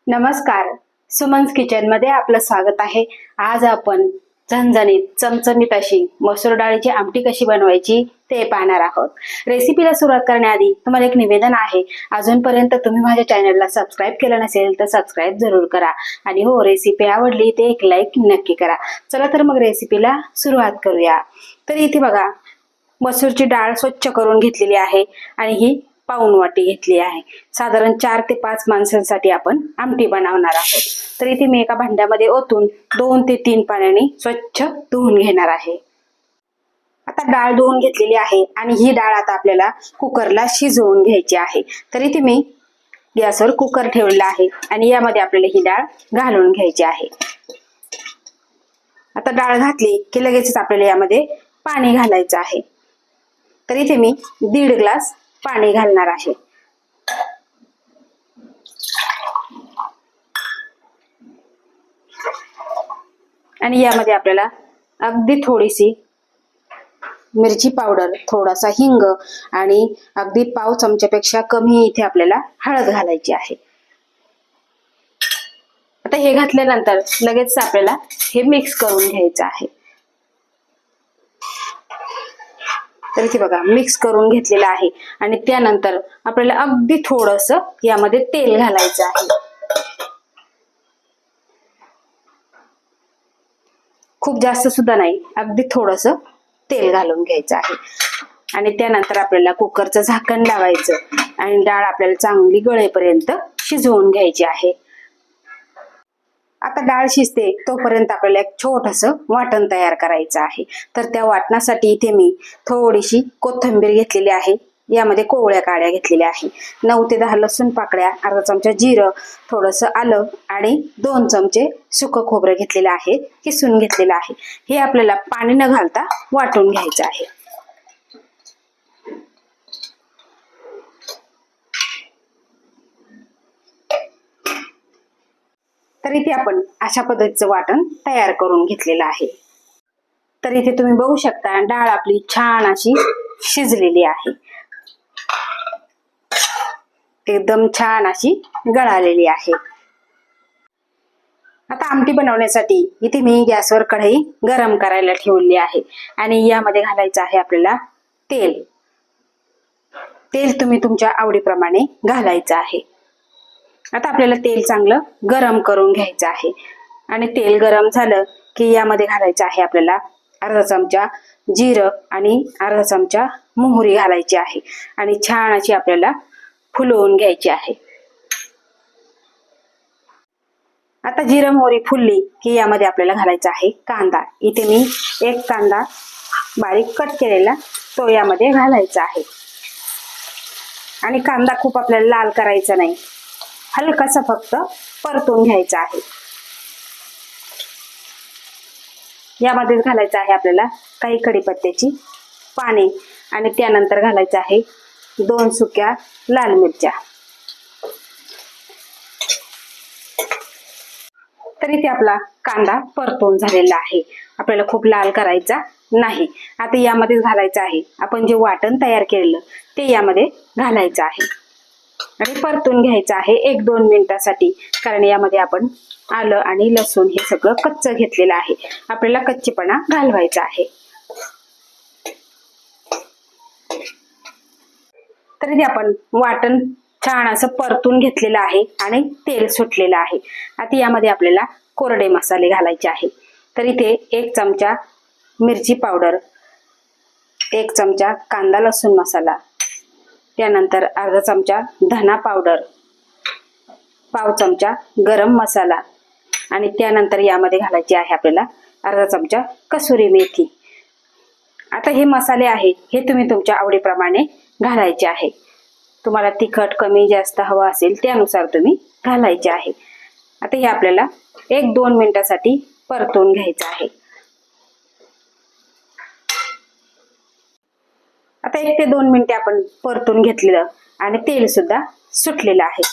नमस्कार. सुमन्स किचन मध्ये आपलं स्वागत आहे. आज आपण झणझणीत चमचमीत अशी मसूर डाळीची आमटी कशी बनवायची ते पाहणार आहोत. रेसिपीला सुरुवात करण्याआधी तुम्हाला एक निवेदन आहे. अजूनपर्यंत तुम्ही माझ्या चॅनलला सबस्क्राईब केलं नसेल तर सबस्क्राईब जरूर करा आणि हो, रेसिपी आवडली ते एक लाईक नक्की करा. चला तर मग रेसिपीला सुरुवात करूया. तर इथे बघा, मसूरची डाळ स्वच्छ करून घेतलेली आहे आणि ही पाऊण वाटी घेतली आहे. साधारण 4 ते 5 माणसांसाठी आपण आमटी बनवणार आहोत. तर इथे मी एका भांड्यामध्ये ओतून 2 ते 3 पाण्याने स्वच्छ धुवून घेणार आहे. आता डाळ धुवून घेतलेली आहे आणि ही डाळ आता आपल्याला कुकरला शिजवून घ्यायची आहे. तर इथे मी गॅसवर कुकर ठेवलेला आहे आणि यामध्ये आपल्याला ही डाळ घालून घ्यायची आहे. आता डाळ घातली की लगेचच आपल्याला यामध्ये पाणी घालायचं आहे. तर इथे मी 1.5 ग्लास पाणी घालणार आहे. आणि यामध्ये आपल्याला अगदी थोडीशी मिरची पावडर, थोडासा हिंग आणि अगदी पाव चमच्यापेक्षा कमी इथे आपल्याला हळद घालायची आहे. आता हे घातल्यानंतर लगेच आपल्याला हे मिक्स करून घ्यायचं आहे. तर इथे बघा, मिक्स करून घेतलेलं आहे आणि त्यानंतर आपल्याला अगदी थोडंसं यामध्ये तेल घालायचं आहे. खूप जास्त सुद्धा नाही, अगदी थोडंसं तेल घालून घ्यायचं आहे. आणि त्यानंतर आपल्याला कुकरचं झाकण लावायचं आणि डाळ आपल्याला चांगली गळेपर्यंत शिजवून घ्यायची आहे. आता डाळ शिजते तोपर्यंत आपल्याला एक छोटंसं वाटण तयार करायचं आहे. तर त्या वाटणासाठी इथे मी थोडीशी कोथिंबीर घेतलेली आहे. यामध्ये कोवळ्या काड्या घेतलेल्या आहे. 9 ते 10 लसूण पाकळ्या, अर्धा चमचा जिरं, थोडंसं आलं आणि 2 चमचे सुकं खोबरं घेतलेलं आहे, किसून घेतलेलं आहे. हे आपल्याला पाणी न घालता वाटून घ्यायचं आहे. तर इथे आपण अशा पद्धतीचं वाटण तयार करून घेतलेलं आहे. तर इथे तुम्ही बघू शकता, डाळ आपली छान अशी शिजलेली आहे. एकदम छान अशी गळालेली आहे. आता आमटी बनवण्यासाठी इथे मी गॅसवर कढई गरम करायला ठेवली आहे आणि यामध्ये घालायचं आहे आपल्याला तेल. तेल तुम्ही तुमच्या आवडीप्रमाणे घालायचं आहे. आता आपल्याला तेल चांगलं गरम करून घ्यायचं आहे आणि तेल गरम झालं की यामध्ये घालायचं आहे आपल्याला अर्धा चमचा जिरं आणि अर्धा चमचा मोहरी घालायची आहे आणि छान अशी आपल्याला फुलवून घ्यायची आहे. आता जिरं मोहरी फुलली की यामध्ये आपल्याला घालायचा आहे कांदा. इथे मी 1 कांदा बारीक कट केलेला तो यामध्ये घालायचा आहे. आणि कांदा खूप आपल्याला लाल करायचा नाही, हलकासा फक्त परतून घ्यायचा आहे. यामध्ये घालायचं आहे आपल्याला काही कढीपत्त्याची पाने आणि त्यानंतर घालायचं आहे 2 सुक्या लाल मिरच्या. तर इथे आपला कांदा परतून झालेला आहे. आपल्याला खूप लाल करायचा नाही. आता यामध्ये घालायचं आहे आपण जे वाटण तयार केलेलं ते यामध्ये घालायचं आहे आणि परतून घ्यायचं आहे 1-2 मिनिटासाठी. कारण यामध्ये आपण आलं आणि लसूण हे सगळं कच्चं घेतलेलं आहे. आपल्याला कच्चेपणा घालवायचा आहे. तर इथे आपण वाटण छान असं परतून घेतलेलं आहे आणि तेल सुटलेलं आहे. आता यामध्ये आपल्याला कोरडे मसाले घालायचे आहे. तर इथे 1 चमचा मिरची पावडर, 1 चमचा कांदा लसूण मसाला, त्यानंतर अर्धा चमचा धना पावडर, पाव चमचा गरम मसाला आणि त्यानंतर यामध्ये घालायचे आहे आपल्याला अर्धा चमचा कसुरी मेथी. आता हे मसाले आहेत हे तुम्ही तुमच्या आवडीप्रमाणे घालायचे आहे. तुम्हाला तिखट कमी जास्त हवं असेल त्यानुसार तुम्ही घालायचे आहे. आता हे आपल्याला 1-2 मिनिटासाठी परतून घ्यायचं आहे. आता 1 ते 2 मिनिटे आपण परतून घेतलेलं आणि तेल सुद्धा सुटलेलं आहे.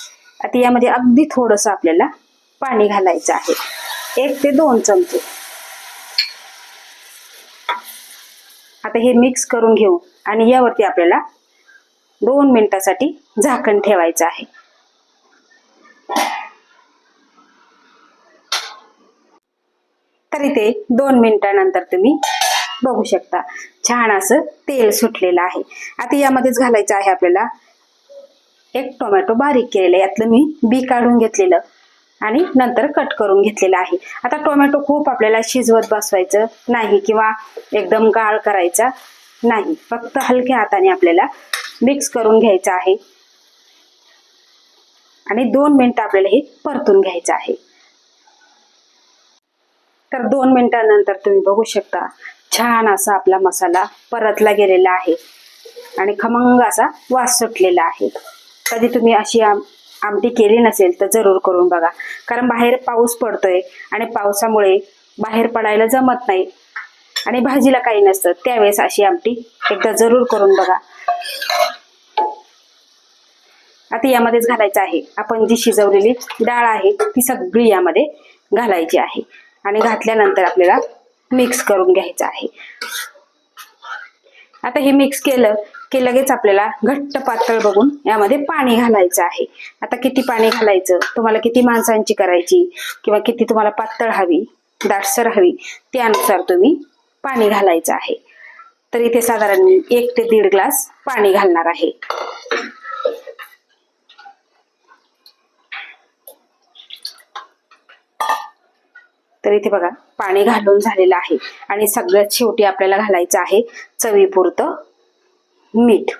आता यामध्ये अगदी थोडंसं आपल्याला पाणी घालायचं आहे, 1 ते 2 चमचे. आता हे मिक्स करून घेऊ आणि यावरती आपल्याला 2 मिनिटासाठी झाकण ठेवायचं आहे. तर इथे 2 मिनिटानंतर तुम्ही बघू शकता छान असं तेल सुटलेलं आहे. आता यामध्येच घालायचं आहे आपल्याला एक टोमॅटो बारीक केलेलं, यातलं मी बी काढून घेतलेलं आणि नंतर कट करून घेतलेलं आहे. आता टोमॅटो खूप आपल्याला शिजवत बसवायचं नाही किंवा एकदम गाळ करायचा नाही, फक्त हलक्या हाताने आपल्याला मिक्स करून घ्यायचं आहे आणि 2 मिनिटं आपल्याला हे परतून घ्यायचं आहे. तर 2 मिनिटांनंतर तुम्ही बघू शकता छान असा आपला मसाला परतला गेलेला आहे आणि खमंग असा वास सुटलेला आहे. कधी तुम्ही अशी आमटी केली नसेल तर जरूर करून बघा, कारण बाहेर पाऊस पडतोय आणि पावसामुळे बाहेर पडायला जमत नाही आणि भाजीला काही नसतं, त्यावेळेस अशी आमटी एकदा जरूर करून बघा. आता यामध्येच घालायचं आहे आपण जी शिजवलेली डाळ आहे ती सगळी यामध्ये घालायची आहे आणि घातल्यानंतर आपल्याला मिक्स करून घ्यायचं आहे. आता हे मिक्स केलं की लगेच आपल्याला घट्ट पातळ बघून यामध्ये पाणी घालायचं आहे. आता किती पाणी घालायचं, तुम्हाला किती माणसांची करायची किंवा किती तुम्हाला पातळ हवी दाटसर हवी त्यानुसार तुम्ही पाणी घालायचं आहे. तर इथे साधारण मी 1 ते 1.5 ग्लास पाणी घालणार आहे. तर इथे बघा पाणी घालून झालेलं आहे आणि सगळ्यात शेवटी आपल्याला घालायचं आहे चवीपुरतं मीठ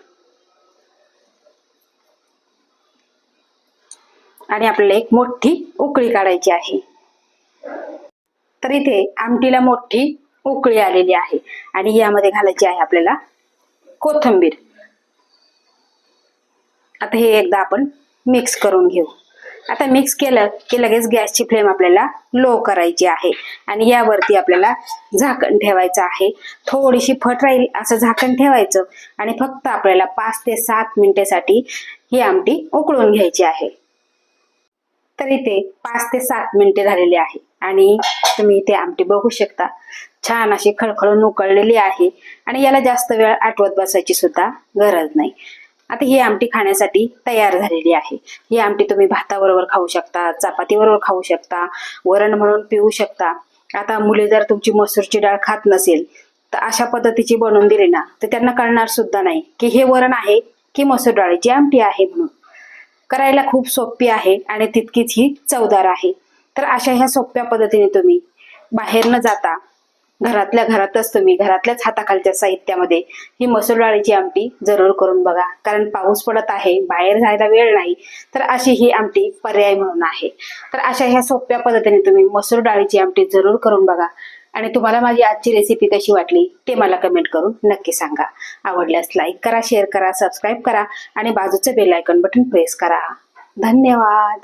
आणि आपल्याला एक मोठी उकळी काढायची आहे. तर इथे आमटीला मोठी उकळी आलेली आहे आणि यामध्ये घालायची आहे आपल्याला कोथिंबीर. आता हे एकदा आपण मिक्स करून घेऊ. आता मिक्स केलं की लगेच गॅसची फ्लेम आपल्याला लो करायची आहे आणि यावरती आपल्याला झाकण ठेवायचं आहे. थोडीशी फट राहील असं झाकण ठेवायचं आणि फक्त आपल्याला 5 ते 7 मिनिटासाठी ही आमटी उकळून घ्यायची आहे. तर इथे 5 ते 7 मिनिटे झालेली आहे आणि तुम्ही इथे आमटी बघू शकता छान अशी खळखळून उकळलेली आहे आणि याला जास्त वेळ आटवत बसायची सुद्धा गरज नाही. आता ही आमटी खाण्यासाठी तयार झालेली आहे. ही आमटी तुम्ही भाताबरोबर खाऊ शकता, चपातीबरोबर खाऊ शकता, वरण म्हणून पिऊ शकता. आता मुले जर तुमची मसूरची डाळ खात नसेल तर अशा पद्धतीची बनवून दिली ना तर त्यांना कळणार सुद्धा नाही की हे वरण आहे की मसूर डाळीची आमटी आहे म्हणून. करायला खूप सोपी आहे आणि तितकीच ही चवदार आहे. तर अशा ह्या सोप्या पद्धतीने तुम्ही बाहेर न जाता घरातल्या घरातच तुम्ही घरातल्याच हाताखालच्या साहित्यामध्ये ही मसूर डाळीची आमटी जरूर करून बघा, कारण पाऊस पडत आहे, बाहेर जायला वेळ नाही, तर अशी ही आमटी पर्याय म्हणून आहे. तर अशा ह्या सोप्या पद्धतीने तुम्ही मसूर डाळीची आमटी जरूर करून बघा आणि तुम्हाला माझी आजची रेसिपी कशी वाटली ते मला कमेंट करून नक्की सांगा. आवडल्यास लाईक करा, शेअर करा, सबस्क्राईब करा आणि बाजूचं बेल आयकॉन बटन प्रेस करा. धन्यवाद.